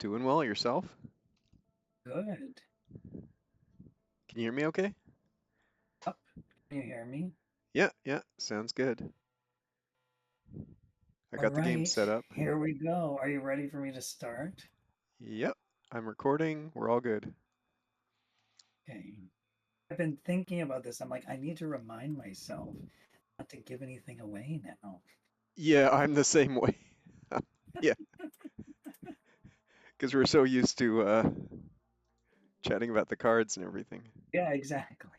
Doing well yourself? Good. Can you hear me okay? Up. Can you hear me? Yeah, yeah, sounds good. I All got the game right, set up. here we go. Are you ready for me to start? Yep, I'm recording. We're all good. Okay. I've been thinking about this. I'm like, I need to remind myself not to give anything away now. Yeah, I'm the same way. Yeah, because we're so used to chatting about the cards and everything. Yeah, exactly.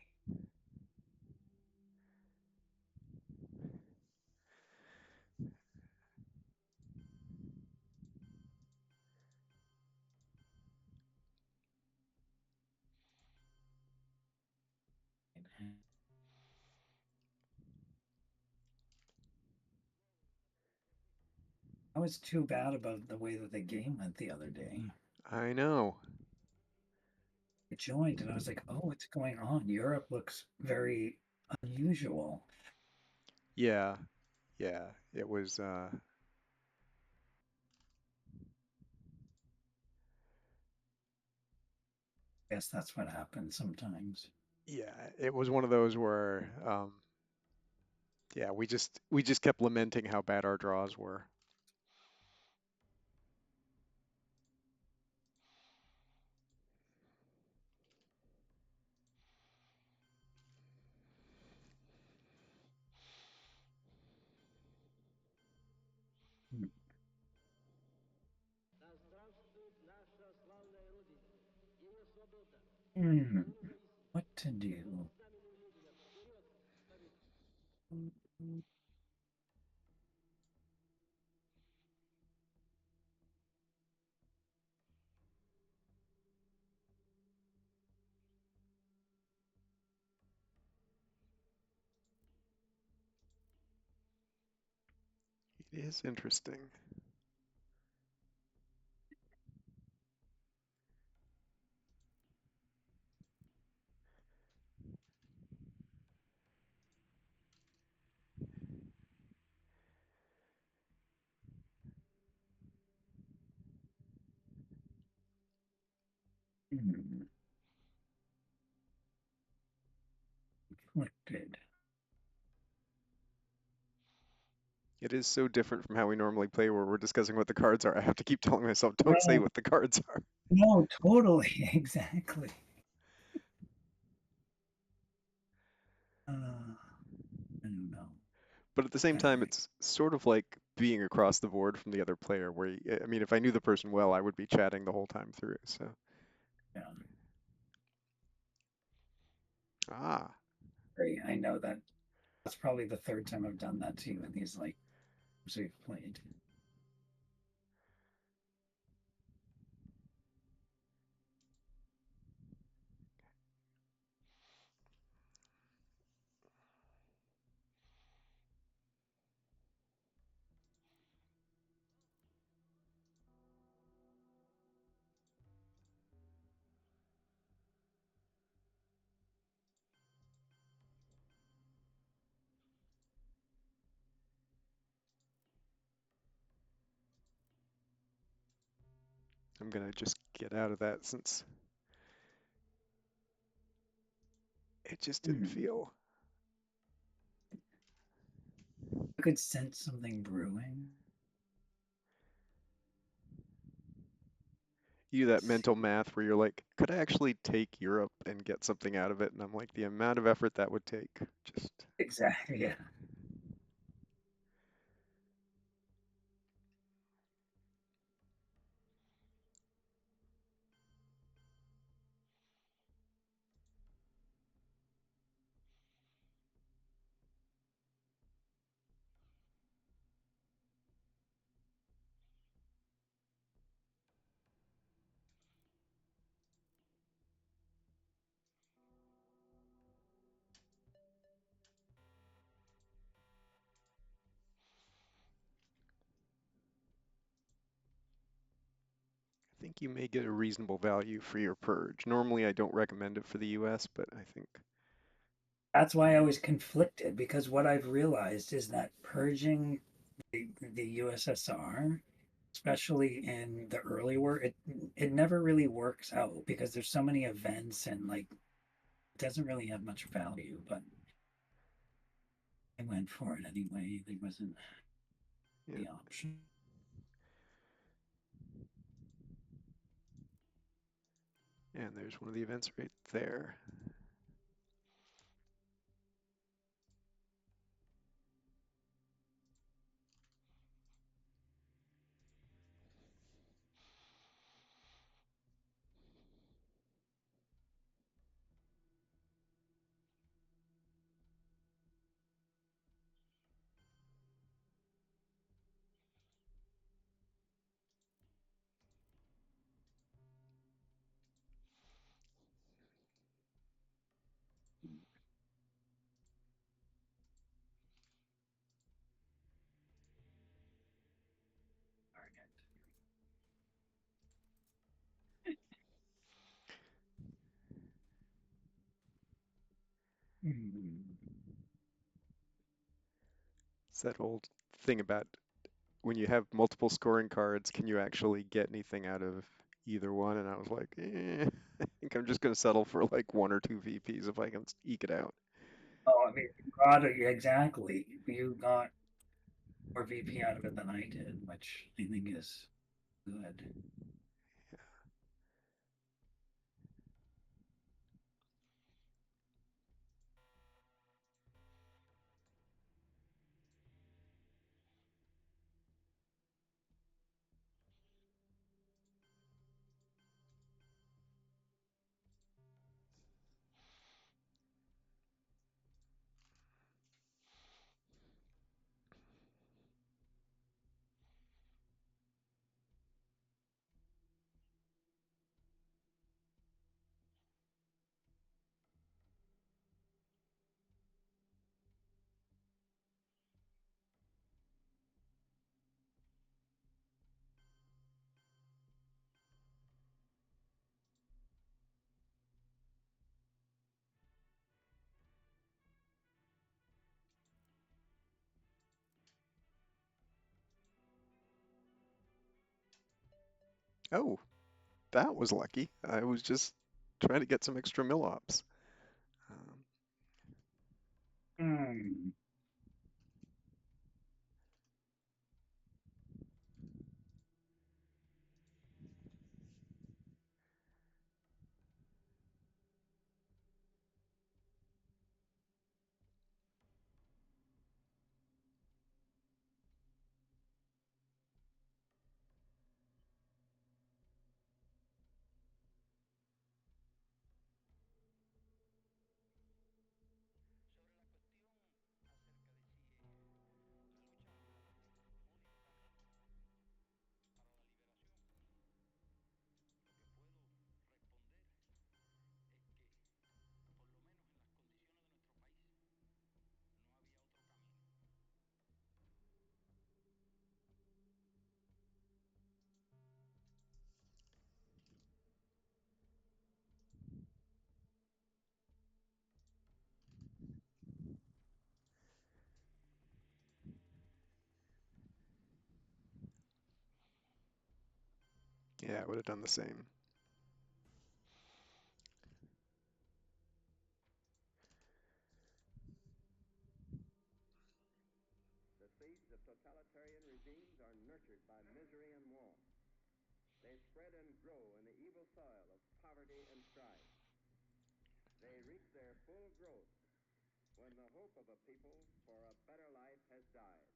I was too bad about the way that the game went the other day. I know. I joined and I was like, oh, what's going on? Europe looks very unusual. Yeah, yeah, it was Guess that's what happens sometimes. yeah, it was one of those where yeah, we just kept lamenting how bad our draws were. Hmm. What to do? It is interesting. Hmm. Conflicted. It is so different from how we normally play where we're discussing what the cards are. I have to keep telling myself, don't say No, what the cards are. no, totally, exactly. I don't know. But at the same All time, right. it's sort of like being across the board from the other player, where I mean, if I knew the person well, I would be chatting the whole time through. So, Yeah, ah, great. I know that that's probably the third time I've done that to you in these like games we've played. I'm gonna just get out of that since it just didn't Hmm. feel. I could sense something brewing. You do that Let's mental see. math where you're like, could I actually take Europe and get something out of it? And I'm like, the amount of effort that would take, just Exactly. Yeah. I think you may get a reasonable value for your purge. Normally, I don't recommend it for the US, but I think, That's why I was conflicted because what I've realized is that purging the USSR, especially in the early war, it never really works out because there's so many events and like it doesn't really have much value, but I went for it anyway. There wasn't Yeah. the option. And there's one of the events right there. Mm. It's that old thing about when you have multiple scoring cards, can you actually get anything out of either one? And I was like, I think I'm just going to settle for like one or two VPs if I can eke it out. Oh, I mean, you got it exactly. You got more VP out of it than I did, which I think is good. Oh, that was lucky. I was just trying to get some extra mill ops. Um, Hmm. yeah, I would have done the same. The seeds of totalitarian regimes are nurtured by misery and want. They spread and grow in the evil soil of poverty and strife. They reach their full growth when the hope of a people for a better life has died.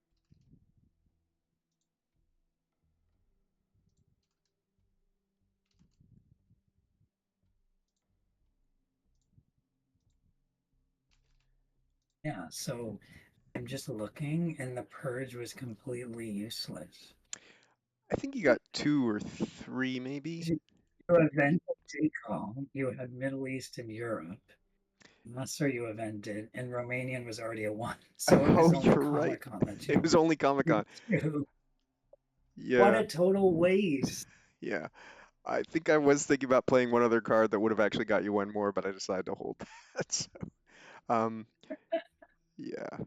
Yeah, so I'm just looking, and the purge was completely useless. I think you got two or three, maybe. You evented Decom, you had Middle East and Europe. Nasser you evented, and Romanian was already a one, so it Oh, was only you're right. Comic Con that It you was only Comic-Con. do. What Yeah, a total waste. yeah. I think I was thinking about playing one other card that would have actually got you one more, but I decided to hold that. So, um, yeah.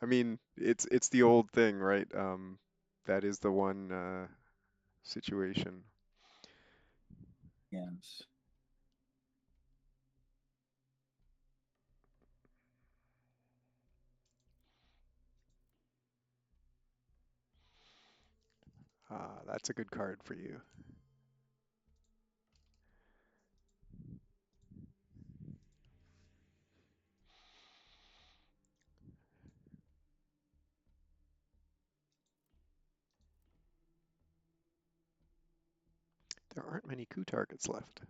I mean, it's the old thing, right? That is the one situation. Yes. That's a good card for you. There aren't many coup targets left.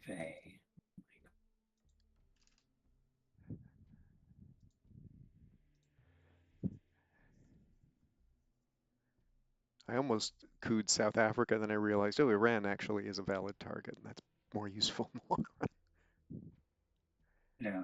Faye. I almost cooed South Africa, then I realized, oh, Iran actually is a valid target, and that's more useful in the long run. Yeah.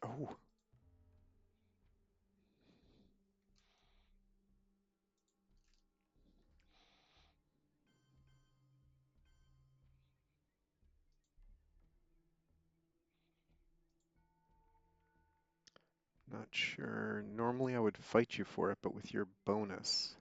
Oh, not sure. Normally I would fight you for it, but with your bonus.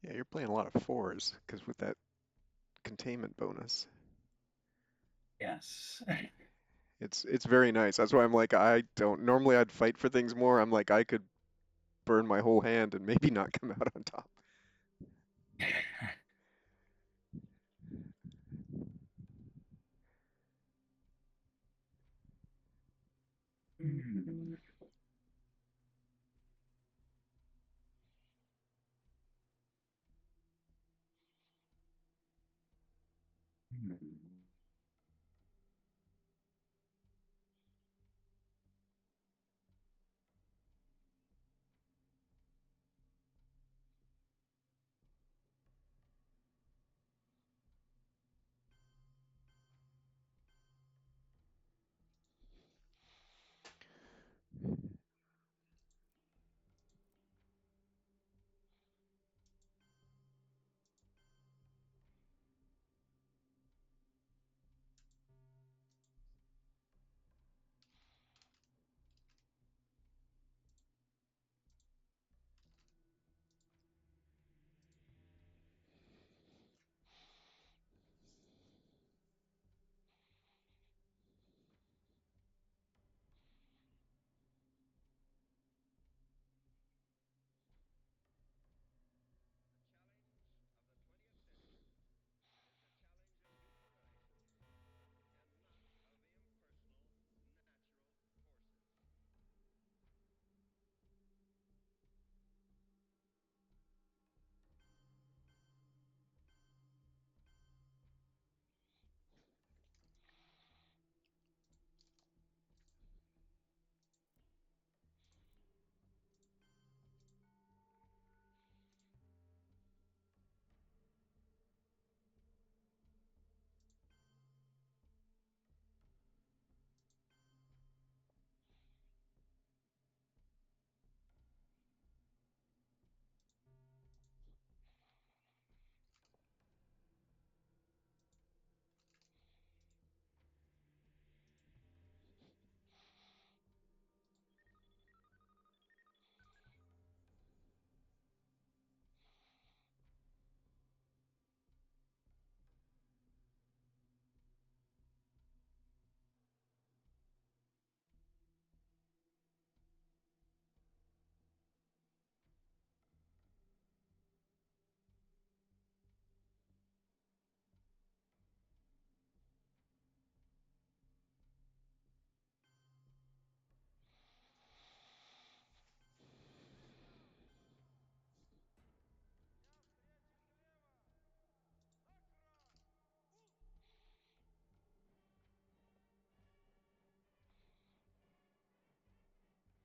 Yeah, you're playing a lot of fours because with that containment bonus, Yes. it's very nice. That's why I'm like I don't normally I'd fight for things more. I'm like I could burn my whole hand and maybe not come out on top. Hmm.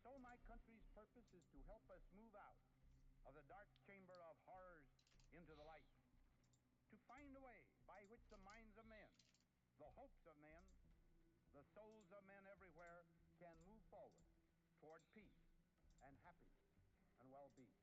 So my country's purpose is to help us move out of the dark chamber of horrors into the light, to find a way by which the minds of men, the hopes of men, the souls of men everywhere can move forward toward peace and happiness and well-being.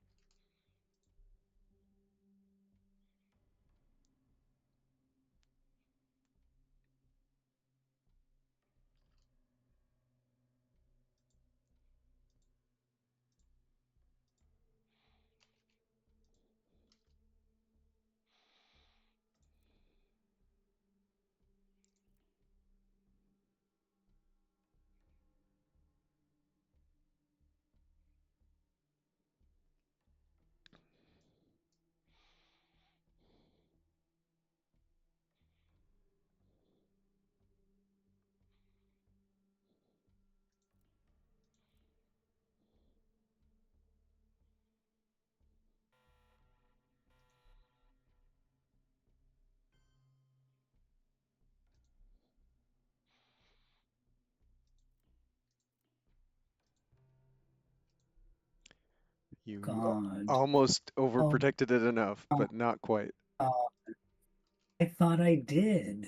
You God. almost Oh, overprotected it enough, God. but not quite. I thought I did,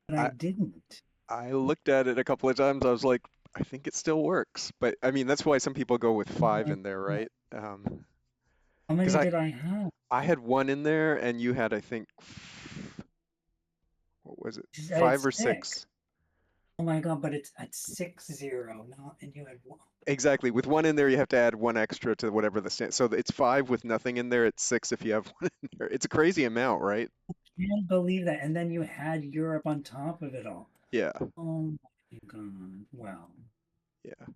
but I I didn't. I looked at it a couple of times. I was like, I think it still works. But I mean, that's why some people go with Oh five my in there, God. right? How Because many did I have? I had one in there, and you had I think what was it, Just I had five or six. six? Oh my God, but it's at 6-0, not, and you had one. Exactly. With one in there, you have to add one extra to whatever the stand. So it's five with nothing in there. It's six if you have one in there. It's a crazy amount, right? Can't believe that. And then you had Europe on top of it all. Yeah. Oh my God. Wow. Yeah.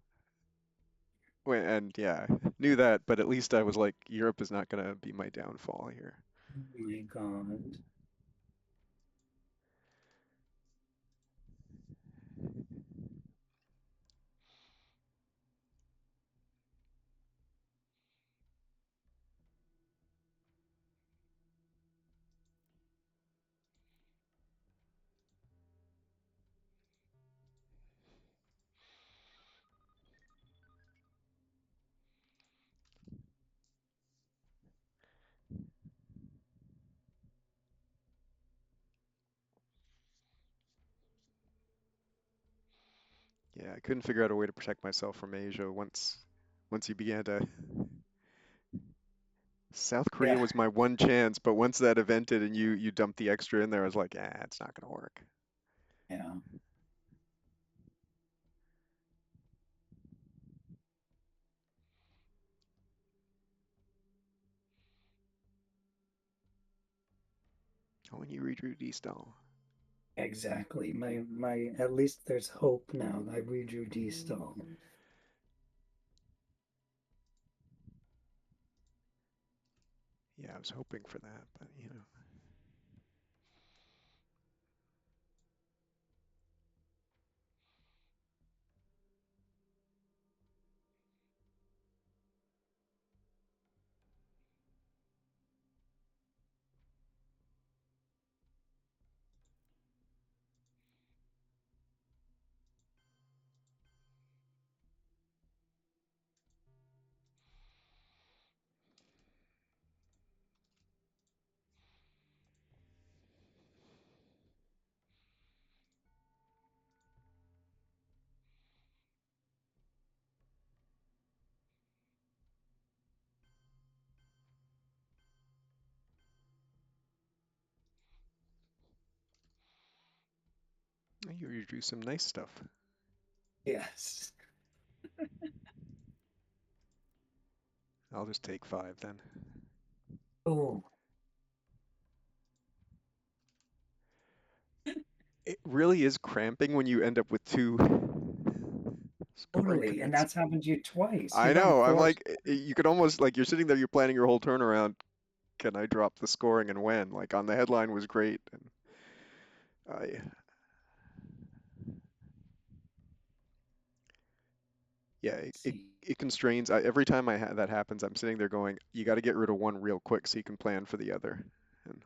And yeah, knew that, but at least I was like, Europe is not gonna be my downfall here. Oh my God. Yeah, I couldn't figure out a way to protect myself from Asia once you began to. South Korea Yeah. was my one chance, but once that evented and you dumped the extra in there, I was like, ah, it's not gonna work. Yeah. Oh, and you redrew D-stall. Exactly. My at least there's hope now. I redrew D stall. Yeah, I was hoping for that, but you know. You redrew some nice stuff. Yes. I'll just take five then. Oh, It really is cramping when you end up with two scoring totally. And cards. that's happened to you twice. I You've gotten know. I'm four. like, you could almost like you're sitting there, you're planning your whole turnaround. Can I drop the scoring and when? Like on the headline was great, and I yeah, See. it constrains. Every time that happens, I'm sitting there going, you got to get rid of one real quick so you can plan for the other. And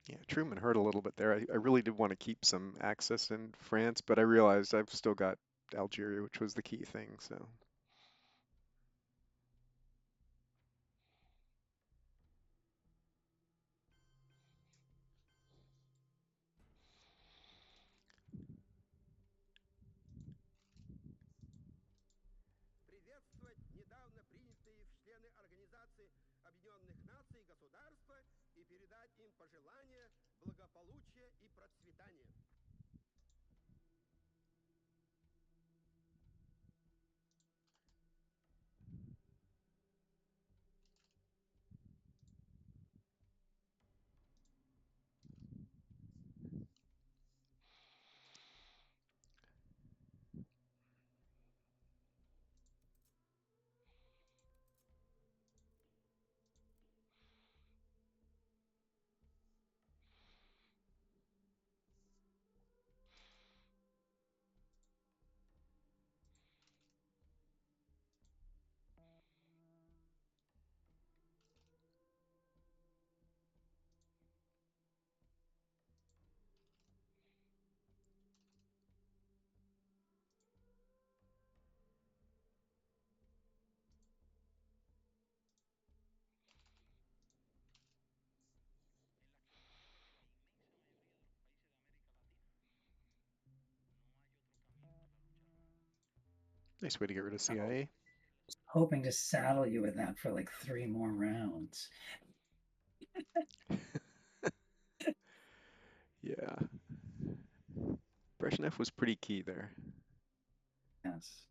yeah, Truman hurt a little bit there. I really did want to keep some access in France, but I realized I've still got Algeria, which was the key thing. So приветствовать недавно принятые в члены Организации Объединенных Наций государства и передать им пожелания благополучия и процветания. Nice way to get rid of So CIA. hoping to saddle you with that for like 3 more rounds. Yeah. Brezhnev was pretty key there. Yes.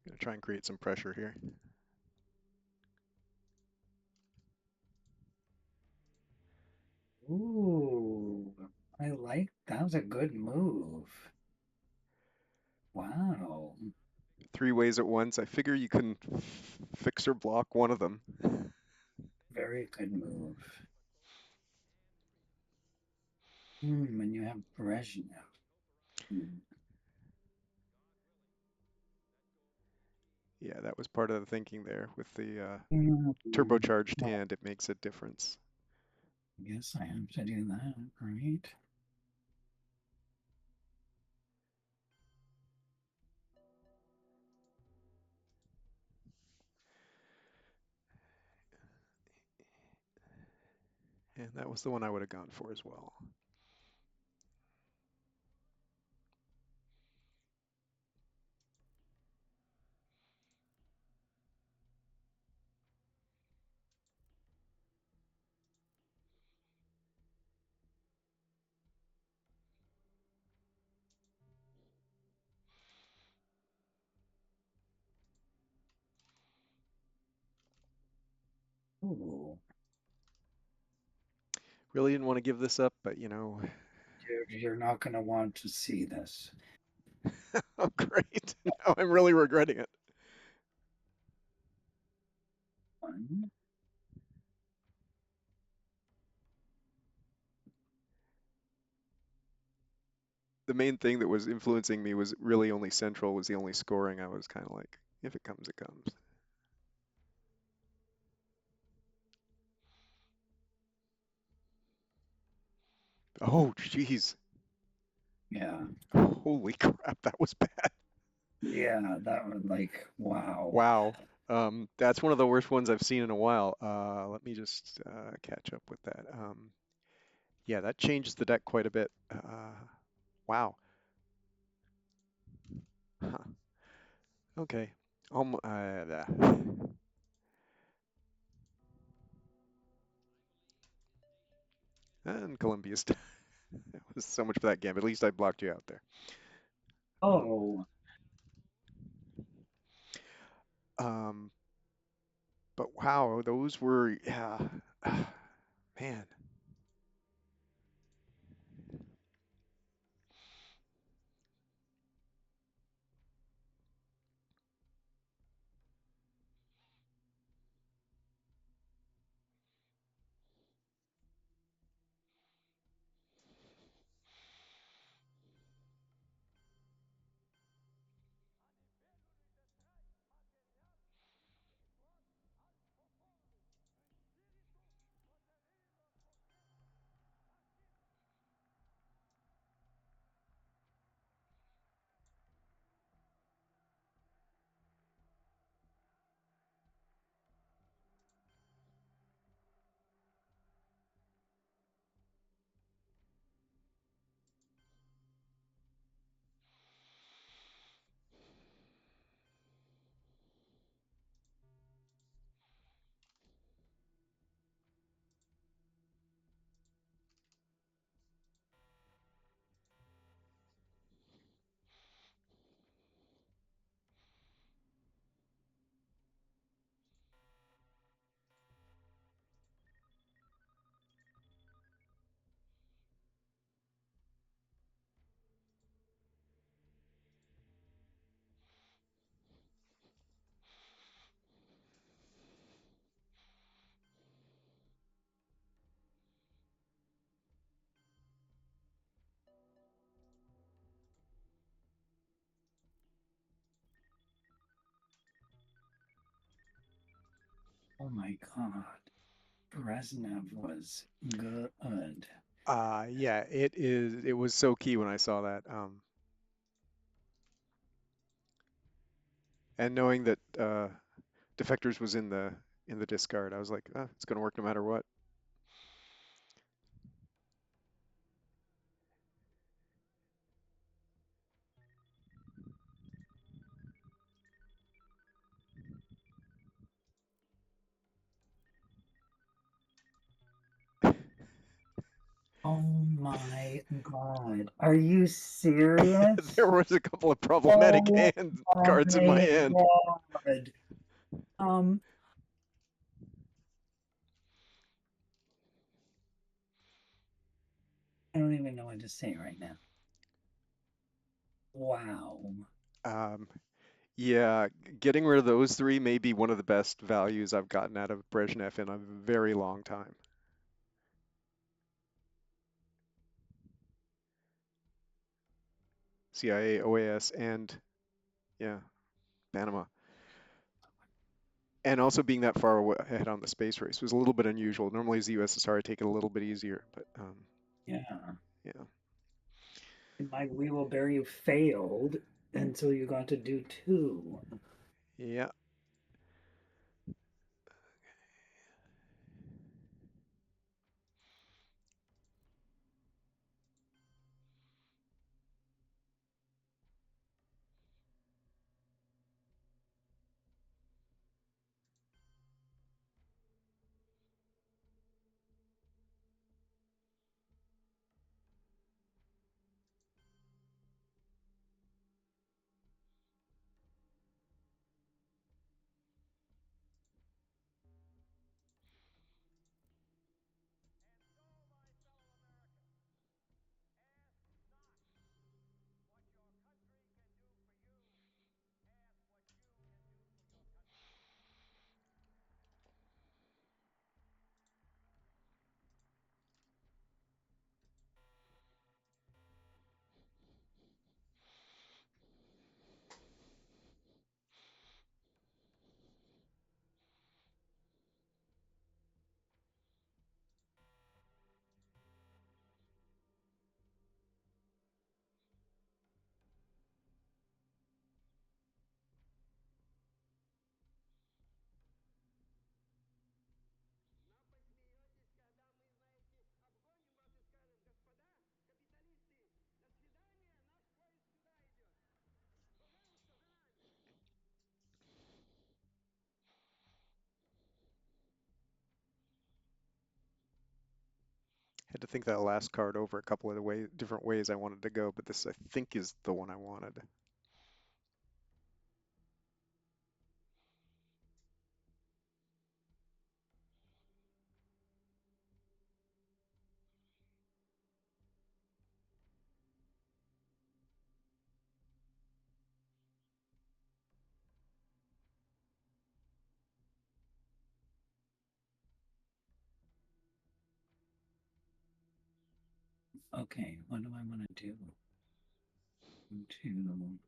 Gonna try and create some pressure here. Ooh, I like that was a good move. Wow. 3 ways at once. I figure you can fix or block one of them. Very good move. When you have Brezhnev. Hmm. Yeah, that was part of the thinking there. With the Mm, turbocharged well, hand, it makes a difference. I guess I have to do that, right? And that was the one I would have gone for as well. Ooh, Really didn't want to give this up, but you know, you're not going to want to see this. oh great. Now I'm really regretting it. One. The main thing that was influencing me was really only central was the only scoring. I was kind of like, if it comes, it comes. Oh, jeez. Yeah. Holy crap, that was bad. Yeah, that was like, wow. Wow. That's one of the worst ones I've seen in a while. Let me just catch up with that. Yeah, that changed the deck quite a bit. Wow. Huh. Okay. And Columbia's. That was so much for that game. At least I blocked you out there. Um, Oh, um, but wow, those were, yeah, man. Oh my God. Brezhnev was good. Yeah, it is. It was so key when I saw that. And knowing that Defectors was in the discard, I was like, it's gonna work no matter what. Oh my God. Are you There serious? was a couple of problematic Oh hand cards in my my hand. God. Um, I don't even know what to say right now. Wow. Um, yeah, getting rid of those three may be one of the best values I've gotten out of Brezhnev in a very long time. CIA, OAS, and yeah, Panama. And also being that far ahead on the space race was a little bit unusual. Normally, as the USSR, I take it a little bit easier, but Yeah. yeah, My We Will Bury You failed, and so you got to do two. yeah. Had to think that last card over a couple of different ways I wanted to go, but this I think is the one I wanted. Okay, what do I want to do? To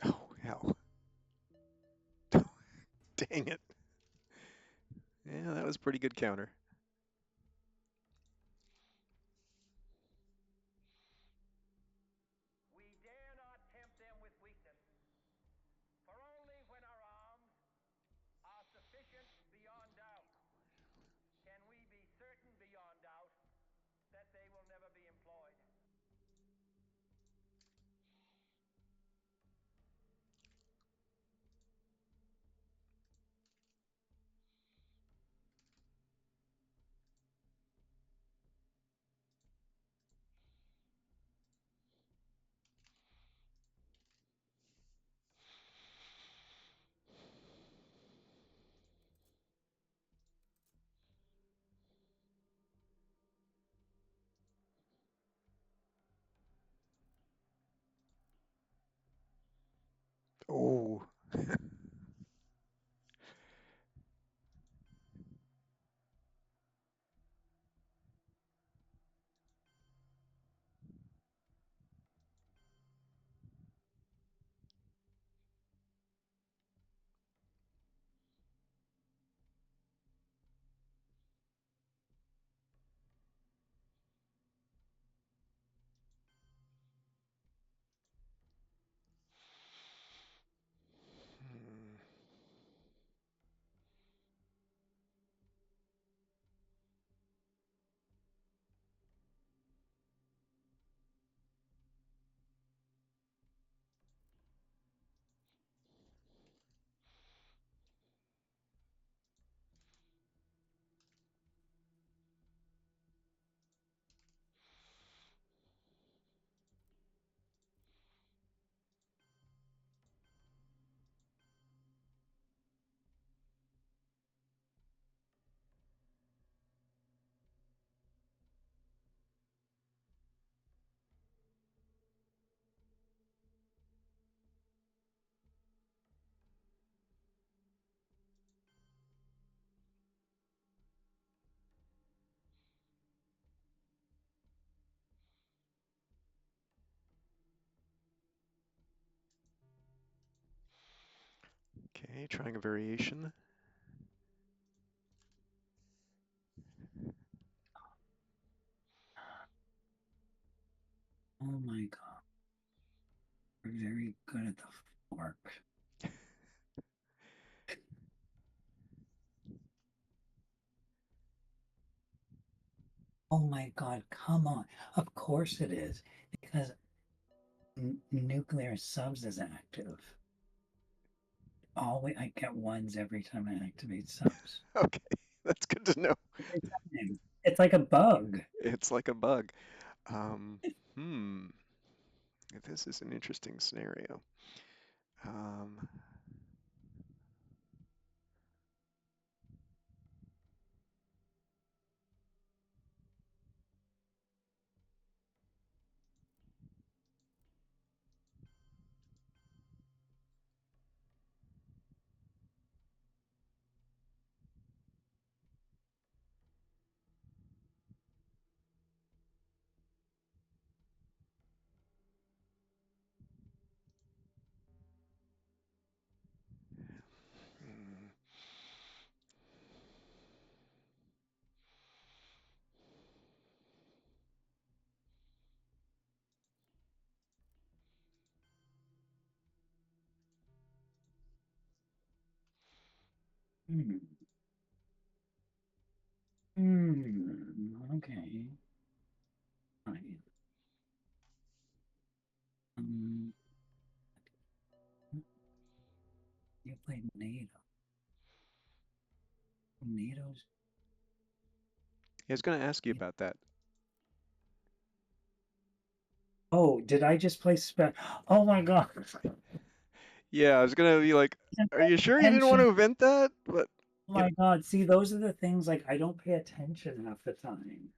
Oh, hell. Dang it. Yeah, that was a pretty good counter. We dare not tempt them with weakness, for only when our arms are sufficient beyond doubt can we be certain beyond doubt that they will never be employed. Okay, trying a variation. Oh my god. We're very good at the fork. Oh my god, come on. Of course it is. Because nuclear subs is active. Always I get ones every time I activate subs. Okay, that's good to know. Every time. It's like a bug. It's like a bug. Um, hmm. This is an interesting scenario. Um, hmm. Hmm. Okay. Fine. Um, you played NATO. NATO's. I was going to ask you about that. Oh, did I just play spec? Oh my god. Yeah, I was going to be like, are you sure you didn't want Attention. to event that? But, Oh you know, my god. See, those are the things like I don't pay attention half the time.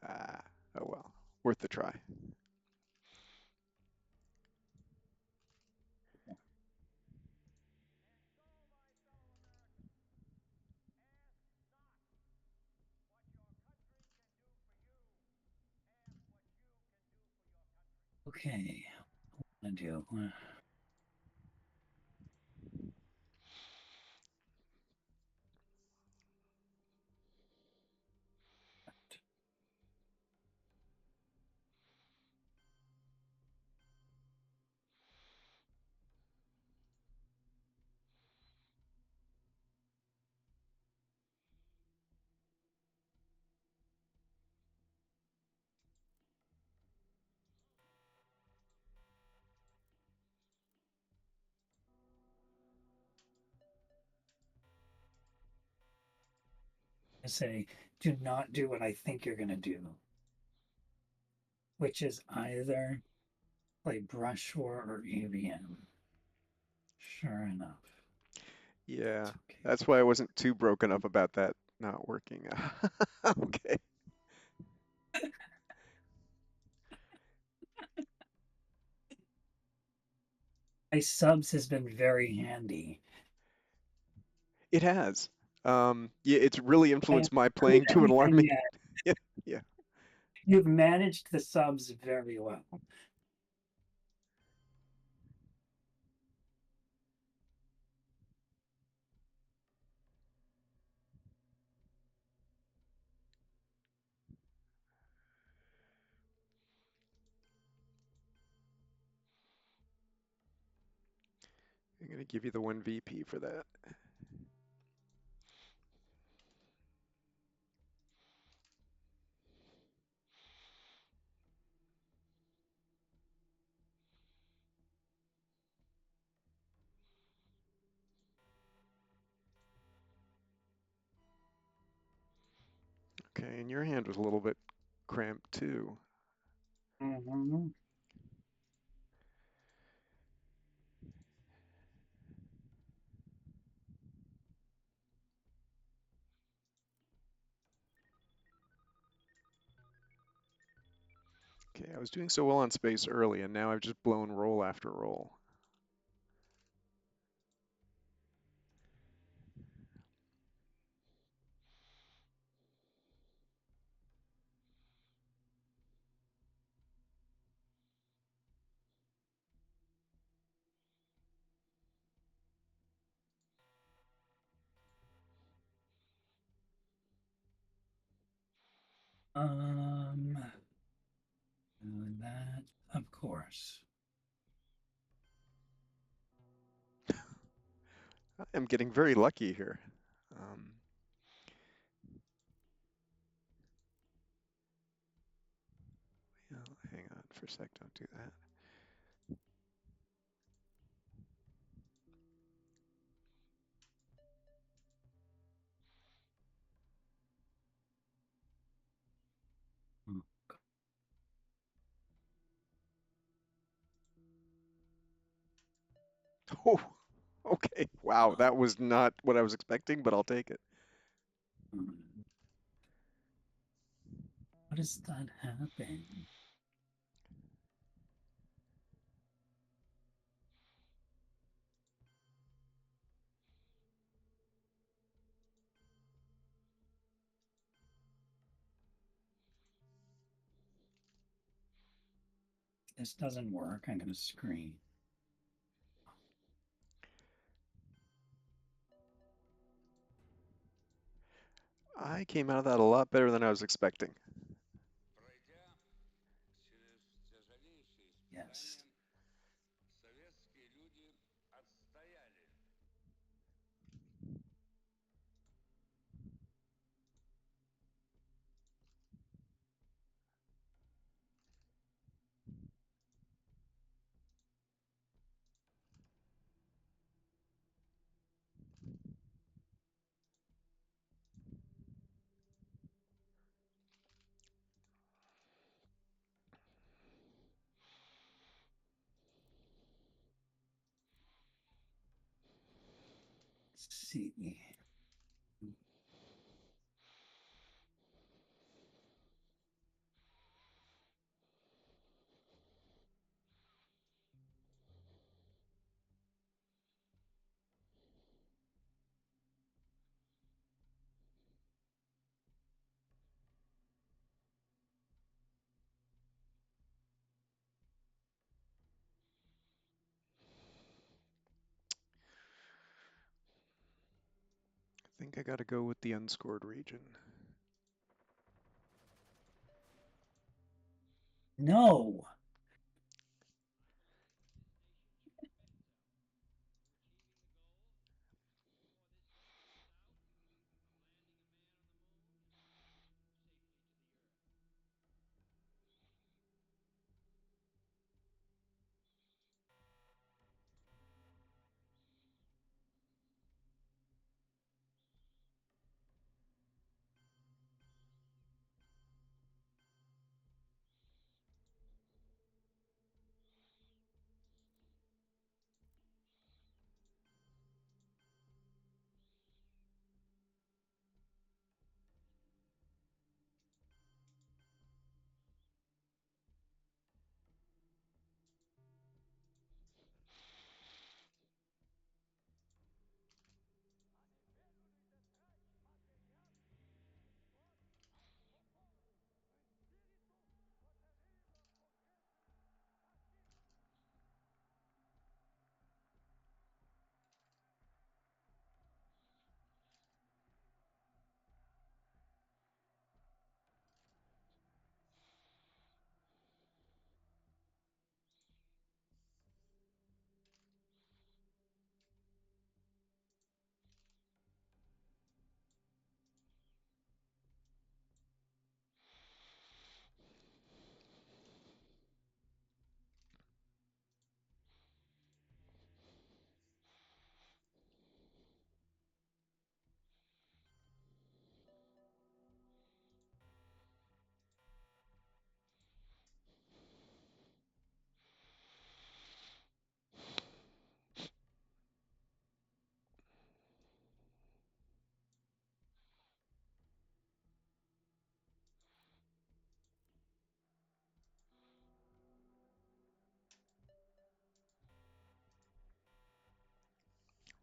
ah, oh well, worth the try. Okay. What do I do? I say, do not do what I think you're gonna do, which is either play brush war or AVM. Sure enough, Yeah, that's okay. that's why I wasn't too broken up about that not working. Okay. My subs has been very handy. It has. Yeah, it's really I haven't influenced my proved playing to an anything alarming. yet. Yeah, yeah. You've managed the subs very well. I'm gonna give you the one VP for that. Okay, and your hand was a little bit cramped too. Mhm. Okay, I was doing so well on space early, and now I've just blown roll after roll. Um, that, of course. I am getting very lucky here. Um, yeah, hang on for a sec, don't do that. Mm. Oh, okay. Wow, that was not what I was expecting, but I'll take it. Mm. How does that happen? This doesn't work. I'm going to scream. I came out of that a lot better than I was expecting. Пройдя через тяжелейшие Yes. испытания, советские люди отстояли. Let's see. I think I gotta go with the unscored region. No.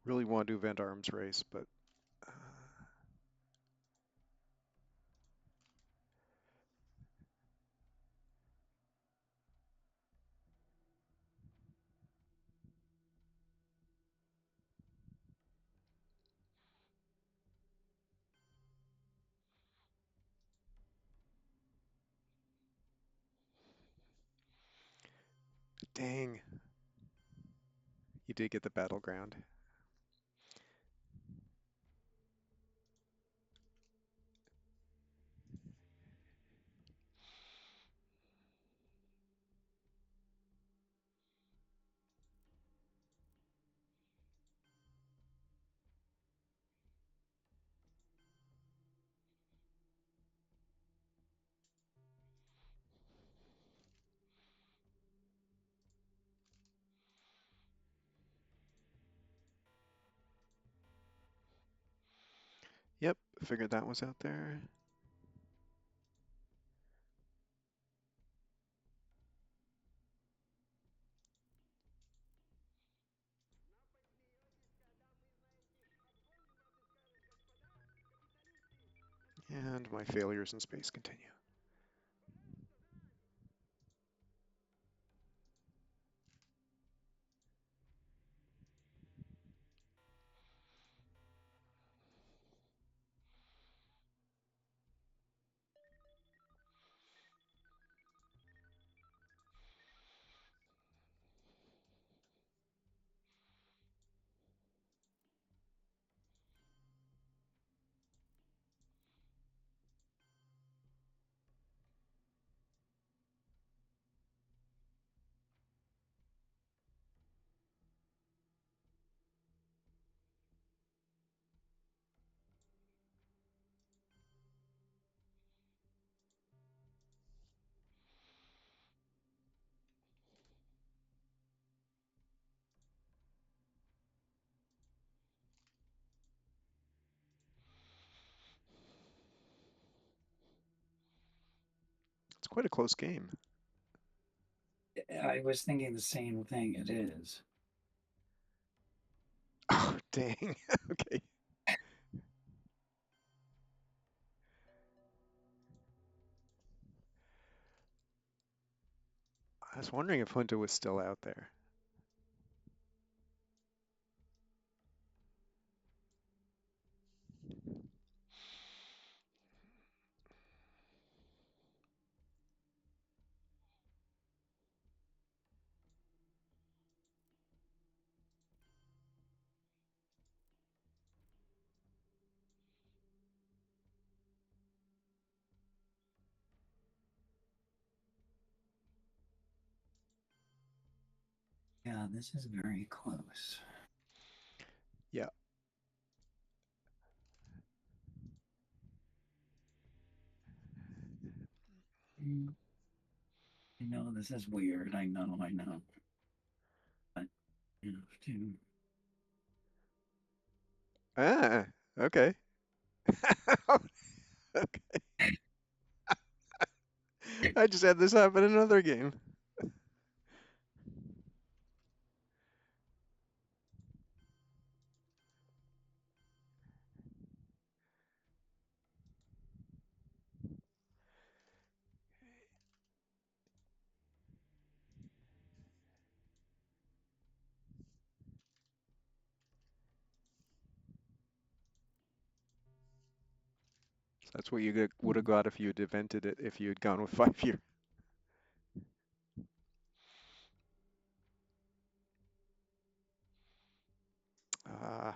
Really want to do Van Arm's race, but uh, Dang, you did get the battleground. Yep, figured that was out there. And my failures in space continue. It's quite a close game. I was thinking the same thing. It is. Oh, dang. Okay. I was wondering if Junta was still out there. Yeah, this is very close. Yeah. Mm, I know this is weird. I know. I know. But you have to. Ah, okay. Okay. I just had this happen in another game. That's what you would have got if you had invented it, if you had gone with 5 year. Ah,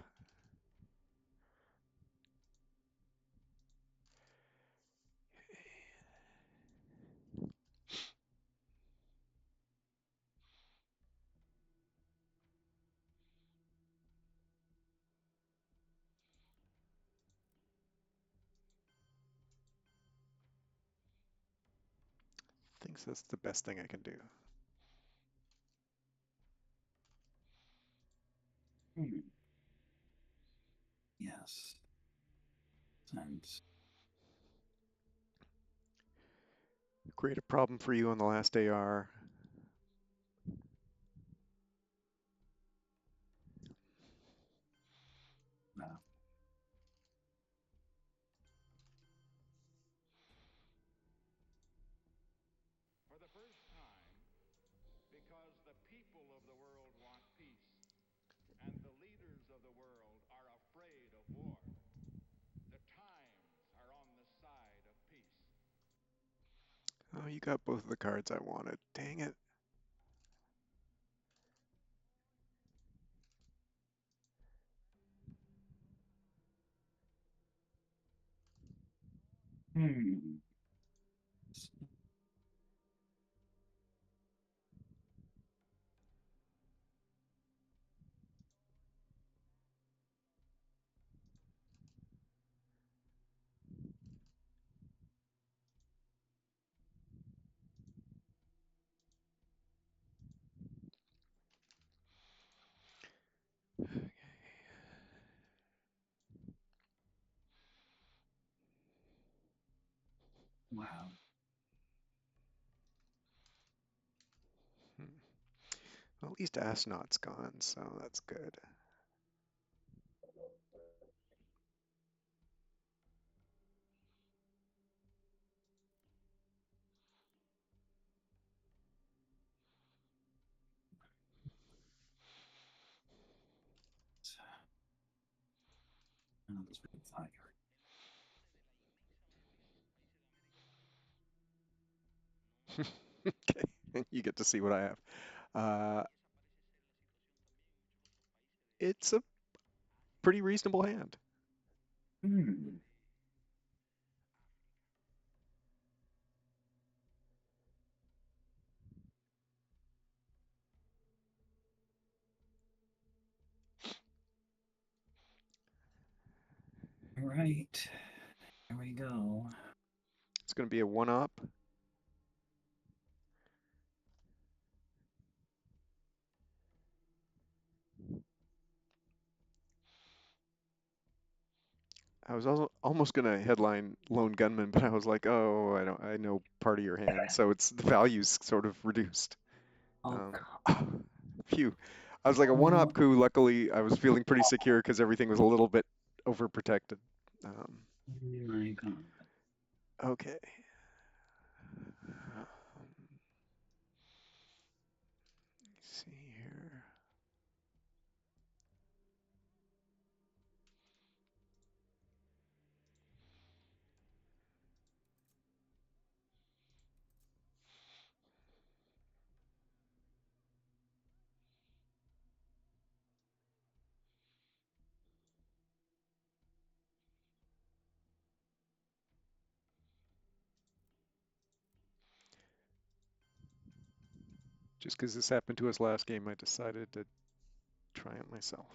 thinks that's the best thing I can do. Hmm. Yes. Sense. Create a problem for you on the last AR. Wow. For the first time, because the people of the world want peace, and the leaders of the world are afraid of war, the times are on the side of peace. Oh, you got both of the cards I wanted. Dang it. Hmm. Wow. Hmm. Well, at least Astronaut's gone, so that's good. Oh, that's pretty fire. Okay, you get to see what I have. Uh, it's a pretty reasonable hand. Hmm. All right. Here we go. It's going to be a one-up. I was also almost going to headline Lone Gunman, but I was like, oh, I know part of your hand, so it's the value's sort of reduced. Oh, Um, Phew. I was like a oh one-up coup. Luckily, I was feeling pretty secure because everything was a little bit overprotected. Um, my God. okay. Let's see here. Just because this happened to us last game, I decided to try it myself.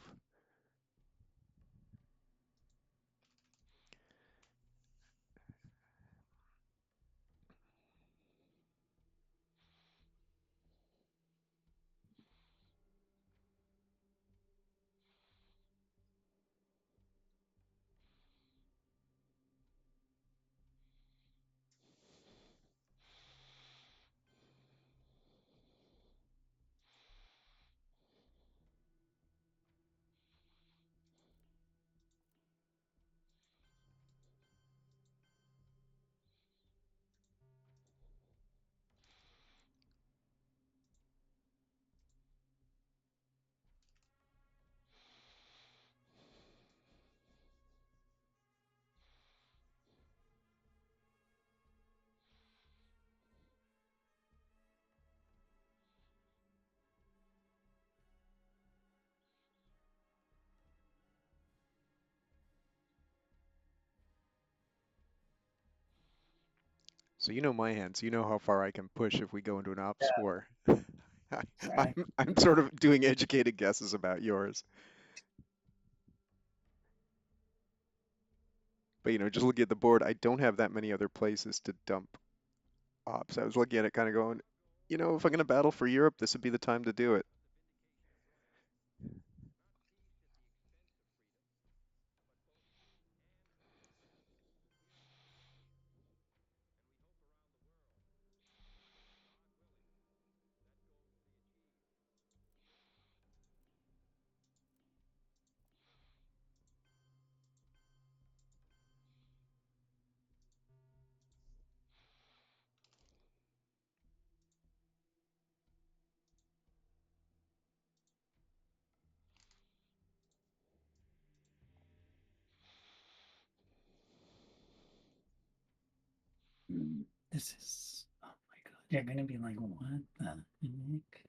So you know my hand, so you know how far I can push if we go into an ops Yeah, war. I'm exactly. sort of doing educated guesses about yours. But just looking at the board, I don't have that many other places to dump ops. I was looking at it kind of going, if I'm going to battle for Europe, this would be the time to do it. This is, oh my God. You're going to be like, what the heck?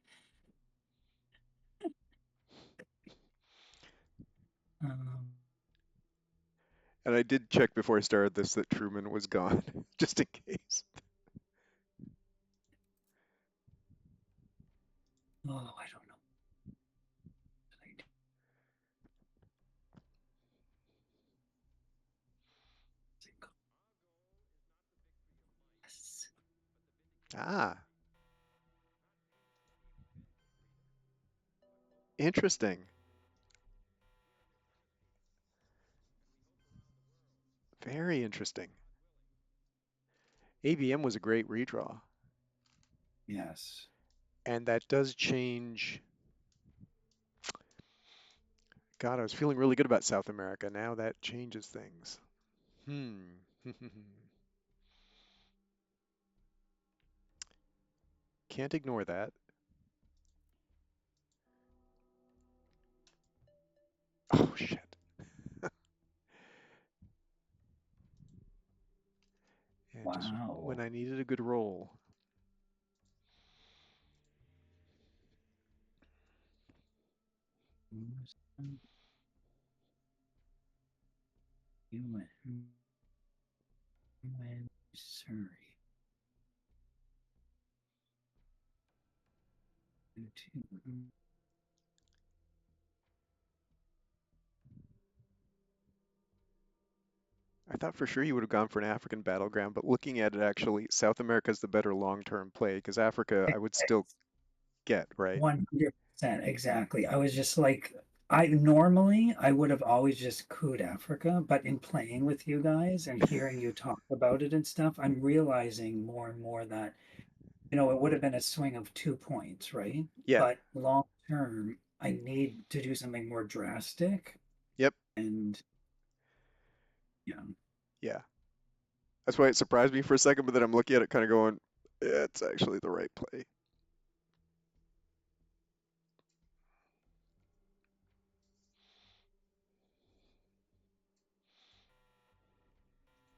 Um, And And I did check before I started this that Truman was gone, just in case. Oh, I don't know. Yes. Ah, interesting. Very interesting. ABM was a great redraw, Yes. and that does change. God, I was feeling really good about South America. Now that changes things. Hmm. Can't ignore that. Oh, shit. And just when Wow. I needed a good roll. UN, Surrey. Two. I thought for sure you would have gone for an African battleground, but looking at it, actually, South America is the better long-term play because Africa I would still get, right? 100% exactly. I was just like, I normally I would have always just cooed Africa, but in playing with you guys and hearing you talk about it and stuff, I'm realizing more and more that, it would have been a swing of 2 points, right? Yeah. But long term, I need to do something more drastic. Yep. And yeah, Yeah. That's why it surprised me for a second, but then I'm looking at it kind of going, yeah, it's actually the right play.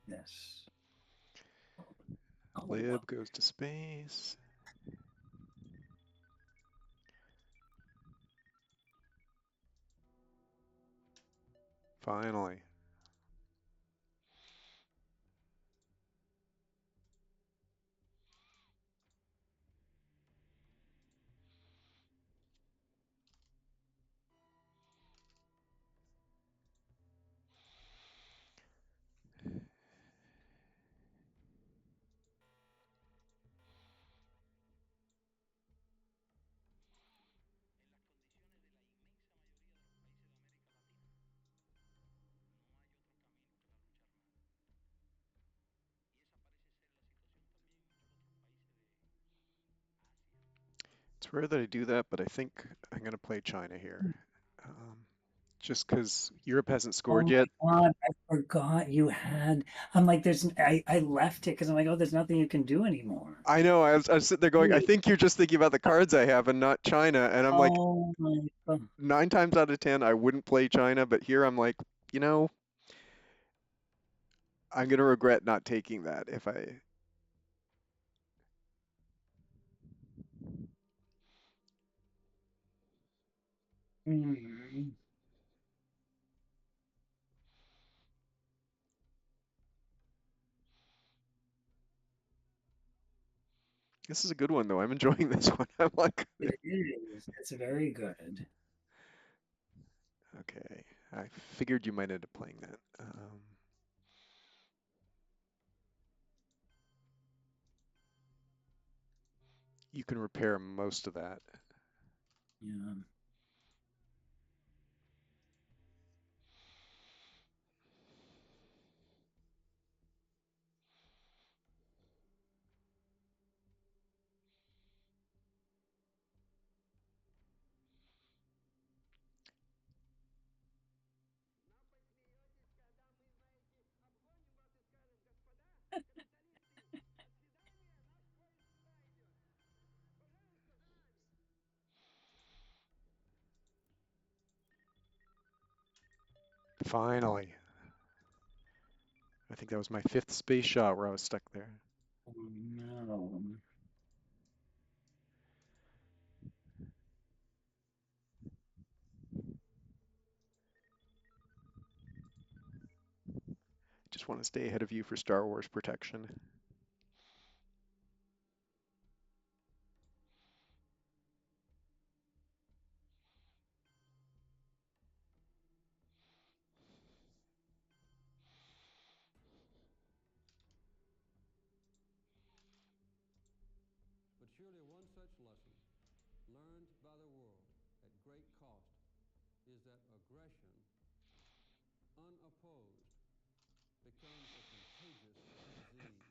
this. Oh, Lib goes to space. Finally. It's rare that I do that, but I think I'm going to play China here. Um, just because Europe hasn't oh scored my yet. God, I forgot you had. I'm like, I left it because I'm like, oh, there's nothing you can do anymore. I know, I was sitting there going, I Wait. think you're just thinking about the cards I have and not China. And I'm like, Oh my God. 9 times out of 10, I wouldn't play China, but here I'm like, you know, I'm going to regret not taking that if I. Mm. This is a good one, though. I'm enjoying this one. I'm like, It is. It's very good. okay, I figured you might end up playing that. You can repair most of that. Yeah. Finally. I think that was my fifth space shot where I was stuck there. Oh no. just want to stay ahead of you for Star Wars protection. But surely one such lesson, learned by the world at great cost, is that aggression, unopposed, becomes a contagious disease.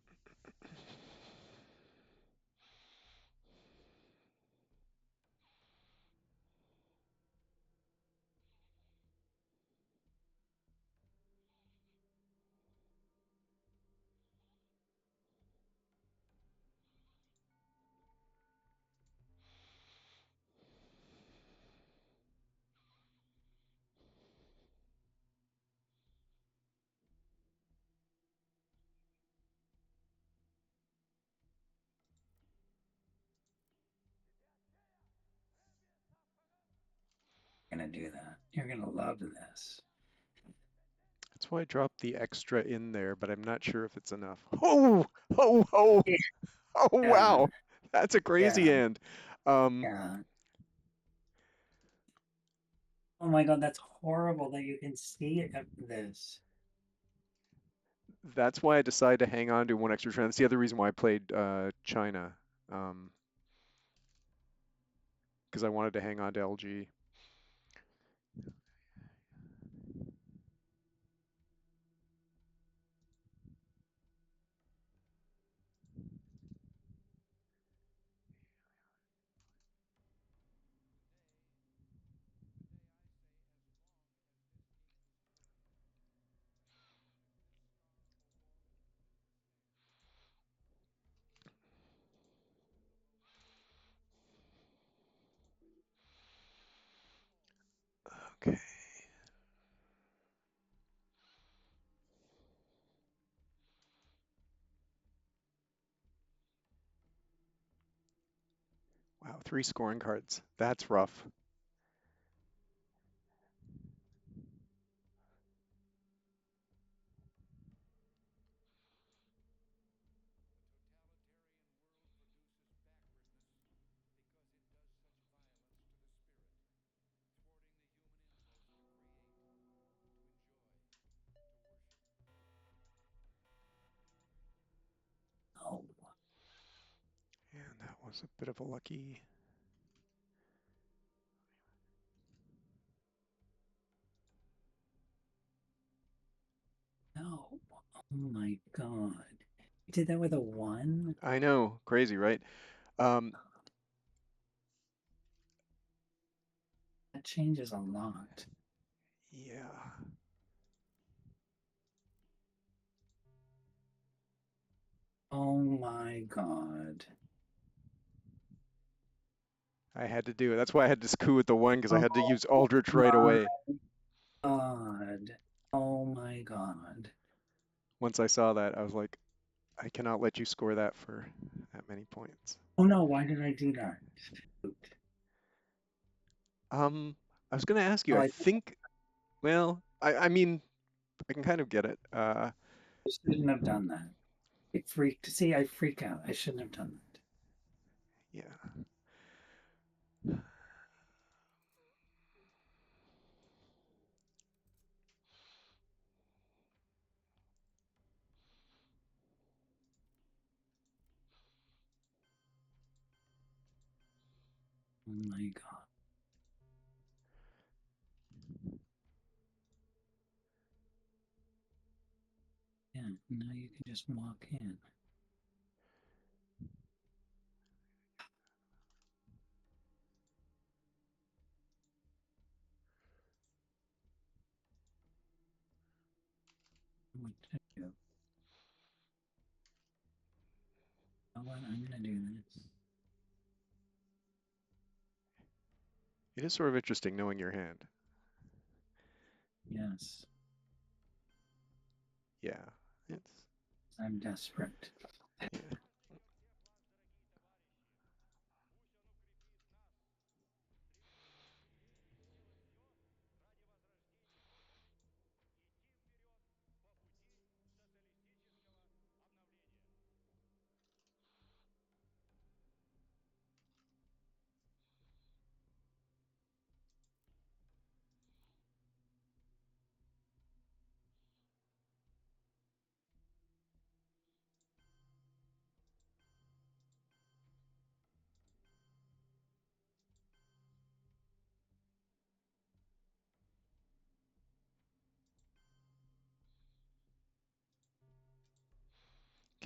Gonna do that. You're gonna love this. That's why I dropped the extra in there, but I'm not sure if it's enough. Oh, oh, oh, oh, Yeah, wow. That's a crazy yeah, end. Um, yeah. Oh my God, that's horrible that you can see this. that's why I decided to hang on to one extra turn. That's the other reason why I played China, um, because I wanted to hang on to LG. Okay. Wow, 3 scoring cards. That's rough. Oh And that was a bit of a lucky. no. Oh my God. You did that with a one? I know, crazy, right? Um, That changes a lot. yeah, Oh my God. I had to do it. That's why I had this coup with the one because I had to Oh use Aldrich right my away. God. Oh my God. Once I saw that, I was like, I cannot let you score that for that many points. Oh no, why did I do that? I was gonna ask you. Oh, I I think. Well, I mean, I can kind of get it. shouldn't have done that. It freaked. See, I freak out. I shouldn't have done that. Yeah. Oh my God. Yeah, now you can just walk in. What to do? You know what? I'm gonna do this. It is sort of interesting knowing your hand. Yes, Yeah. It's I'm desperate. yeah.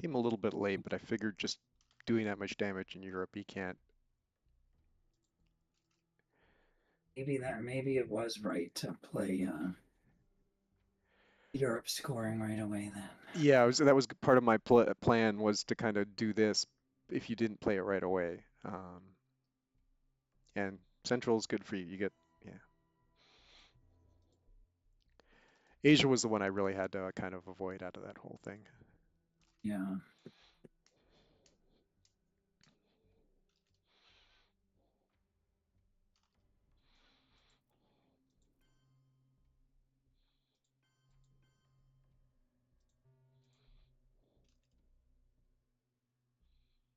Came a little bit late, but I figured just doing that much damage in Europe, you can't. Maybe it was right to play Europe scoring right away then. Yeah, that was part of my plan was to kind of do this if you didn't play it right away. And Central is good for you. You get, yeah. Asia was the one I really had to kind of avoid out of that whole thing. Yeah.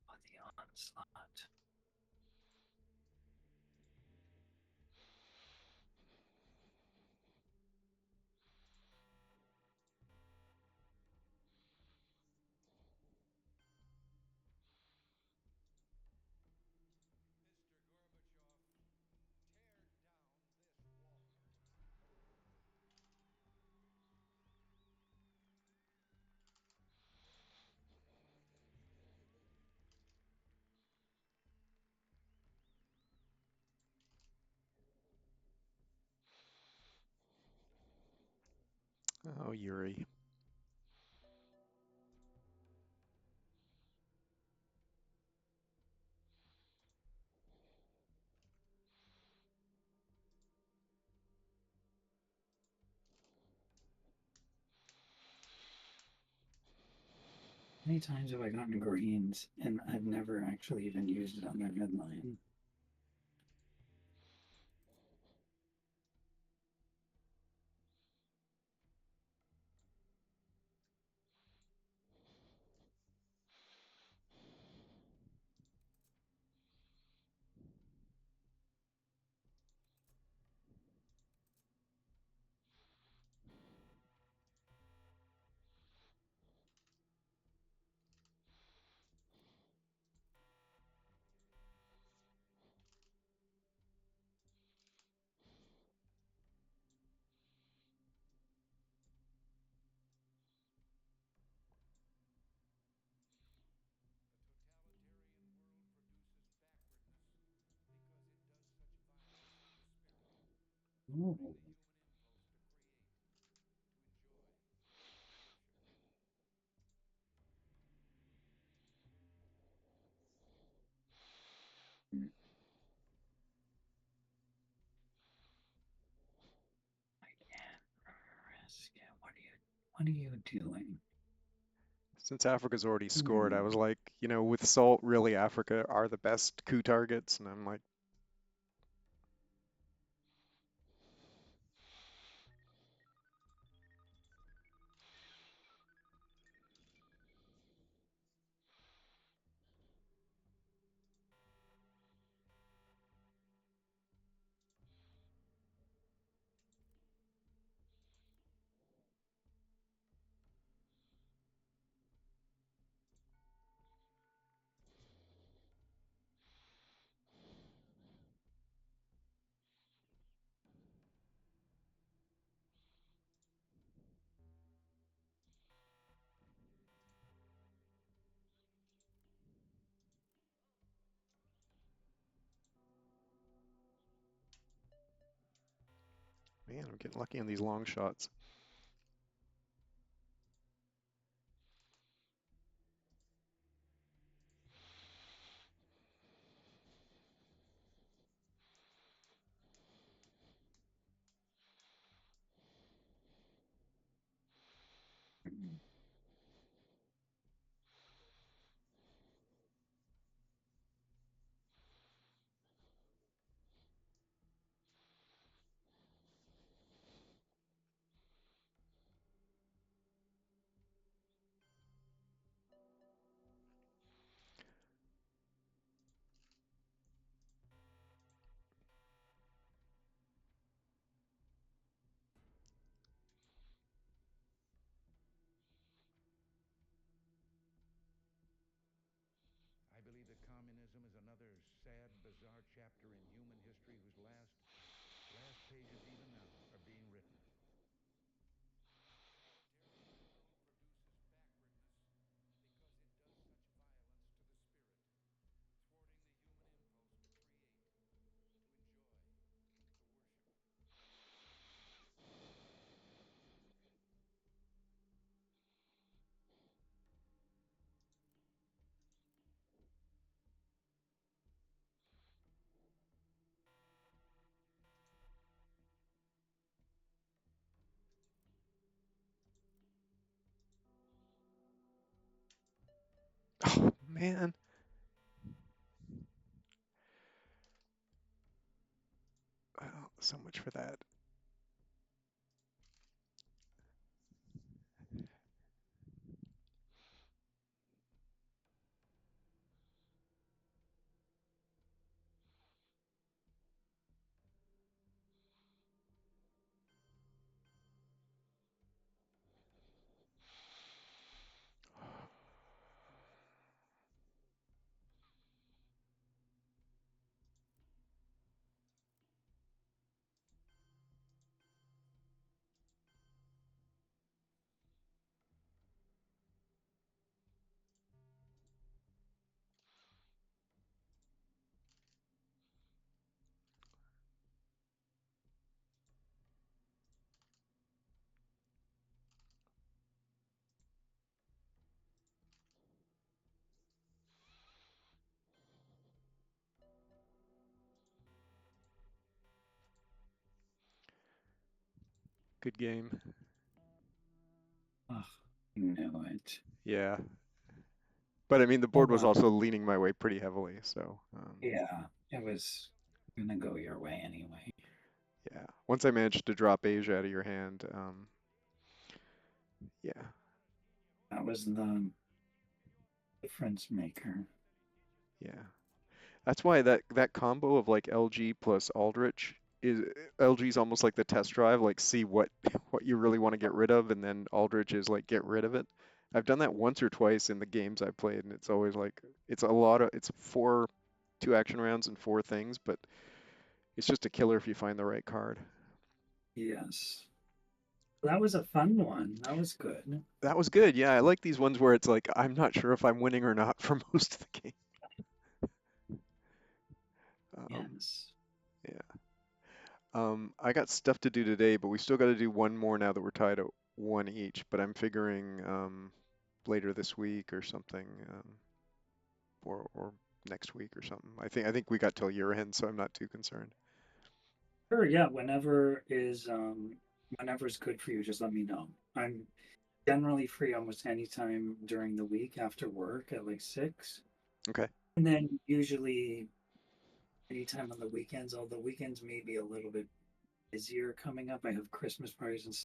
Oh, the onslaught. Oh, Yuri. Many times have I gotten greens and I've never actually even used it on their headline? Oh, I can't risk it. What are you doing? Since Africa's already scored, I Hmm. was like, with Salt, really, Africa are the best coup targets. And I'm like, man, I'm getting lucky on these long shots. I believe that communism is another sad, bizarre chapter in human history whose last pages even now are being written. Oh man. Oh, so much for that. Good game. Oh, I knew it. Yeah. But I mean, the Oh board was well, also leaning my way pretty heavily, so yeah, it was gonna go your way anyway. yeah. Once I managed to drop Asia out of your hand, yeah, That was the difference maker. yeah. That's why that combo of like LG plus Aldrich is LG's almost like the test drive, like see what what you really want to get rid of, and then Aldrich is like get rid of it. I've done that once or twice in the games I played, and it's always like it's four two action rounds and four things, but it's just a killer if you find the right card. Yes. That was a fun one. That was good. That was good. Yeah, I like these ones where it's like I'm not sure if I'm winning or not for most of the game. Um, Yes. yeah. I got stuff to do today, but we still got to do one more now that we're tied at one each. But I'm figuring later this week or something, or next week or something. I think we got till year end, so I'm not too concerned. Sure, yeah, whenever's good for you, just let me know. I'm generally free almost any time during the week after work at like 6. Okay. And then usually anytime on the weekends, although weekends may be a little bit busier coming up. I have Christmas parties and